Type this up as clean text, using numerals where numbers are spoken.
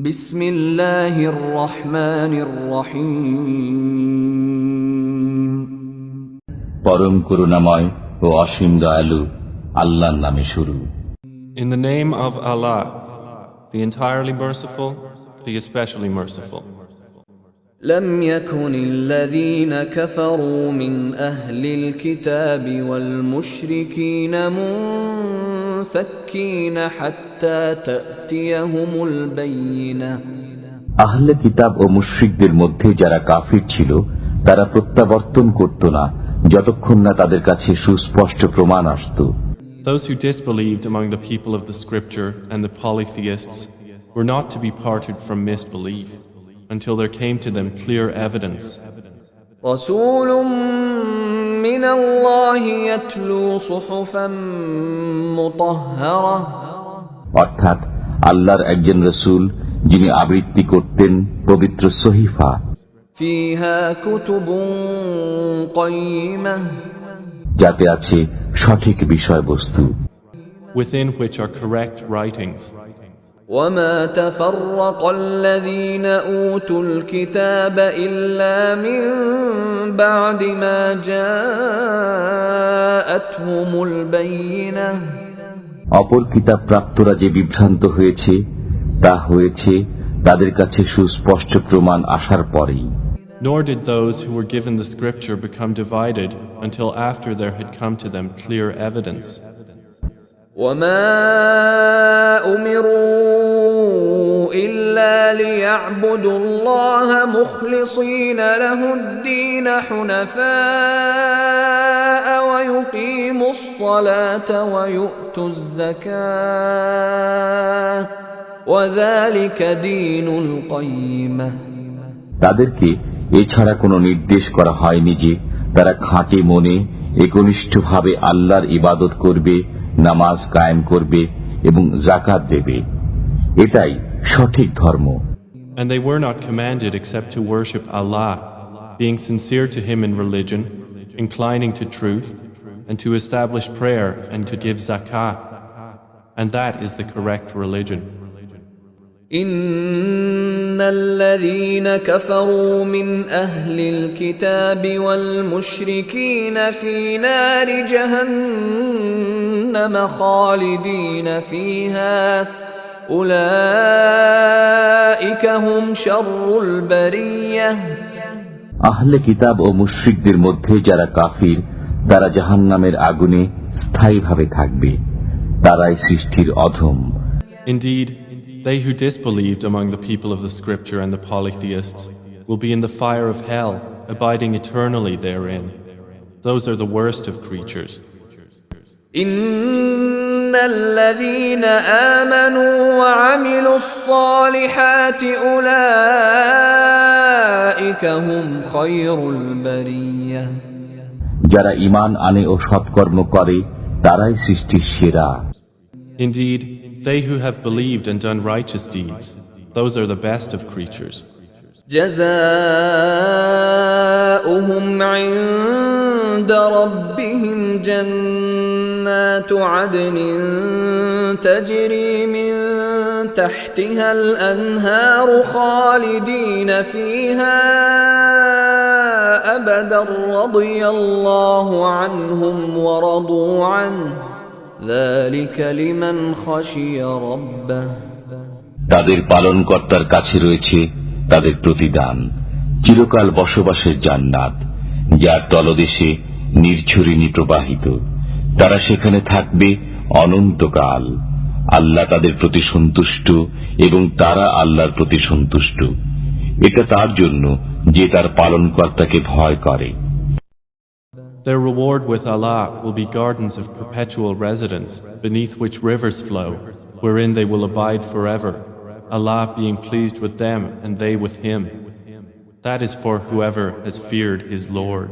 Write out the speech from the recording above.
বিসমিল্লাহির রহমানির রহিম। পরম করুণাময় ও অসীম দয়ালু আল্লাহর নামে শুরু। In the name of Allah, the entirely merciful, the especially merciful. لم يكن الذين كفروا من أهل الكتاب والمشركين منفكين حتى تأتيهم البينة আহলে কিতাব ও মুশরিকদের মধ্যে যারা কাফির ছিল তারা প্রত্যাবর্তন করত না যতক্ষণ না তাদের কাছে সুস্পষ্ট প্রমাণ আসত। Those who disbelieved among the people of the scripture and the polytheists were not to be parted from misbelief until there came to them clear evidence. رسول من الله يتلو صحفا مطهرة অর্থাৎ আল্লাহর একজন রাসূল যিনি আবৃত্তি করতেন পবিত্র সহিফা, فيها كتب قيمة যাতে আছে সঠিক বিষয়বস্তু, within which are correct writings. وما تفرق الذين أوتوا الكتاب إلا من بعد ما جاءتهم البينة অপর কিতাব প্রাপ্তরা যে বিভ্রান্ত হয়েছে তা হয়েছে তাদের কাছে সুস্পষ্ট প্রমাণ আসার পরেই। Nor did those who were given the scripture become divided until after there had come to them clear evidence. وما أمروا إلا ليعبدوا الله مخلصين له الدين حنفاء ويقيموا الصلاة ويؤتوا الزكاة وذلك دين القيمة তাদেরকে এছাড়া কোনো নির্দেশ করা হয়নি যে তারা খাঁটি মনে একনিষ্ঠভাবে আল্লাহর ইবাদত করবে, নামাজ কায়েম করবে এবং যাকাত দেবে। এটাই সঠিক ধর্ম। And they were not commanded except to worship Allah, being sincere to Him in religion, inclining to truth, and to establish prayer and to give zakah. And that is the correct religion. إن الذين كفروا من أهل الكتاب والمشركين في نار جهنم خالدين فيها أولئك هم شر البرية আহলে কিতাব ও মুশরিকদের মধ্যে যারা কাফির তারা জাহান্নামের আগুনে স্থায়ীভাবে থাকবে, তারাই সৃষ্টির অধম। Indeed, they who disbelieved among the people of the scripture and the polytheists will be in the fire of hell, abiding eternally therein. Those are the worst of creatures. إن الذين آمنوا وعملوا الصالحات أولئك هم خير البرية যারা ঈমান আনে ও সৎকর্ম করে তারাই সৃষ্টির সেরা। Indeed, they who have believed and done righteous deeds, those are the best of creatures. جزاؤهم عند ربهم جنات عدن تجري من تحتها الأنهار خالدين فيها أبدا رضي الله عنهم ورضوا عنه ذلك لمن خشي ربه তাদের পালনকর্তার কাছে রয়েছে তাদের প্রতিদান, চিরকাল বসবাসের জান্নাত, যার তলদেশে নির্ঝরিণী প্রবাহিত। তারা সেখানে থাকবে অনন্তকাল। আল্লাহ তাদের প্রতি সন্তুষ্ট এবং তারা আল্লাহর প্রতি সন্তুষ্ট। এটা তার জন্য যে তার পালনকর্তাকে ভয় করে। Their reward with Allah will be gardens of perpetual residence, beneath which rivers flow, wherein they will abide forever, Allah being pleased with them and they with Him. That is for whoever has feared his Lord.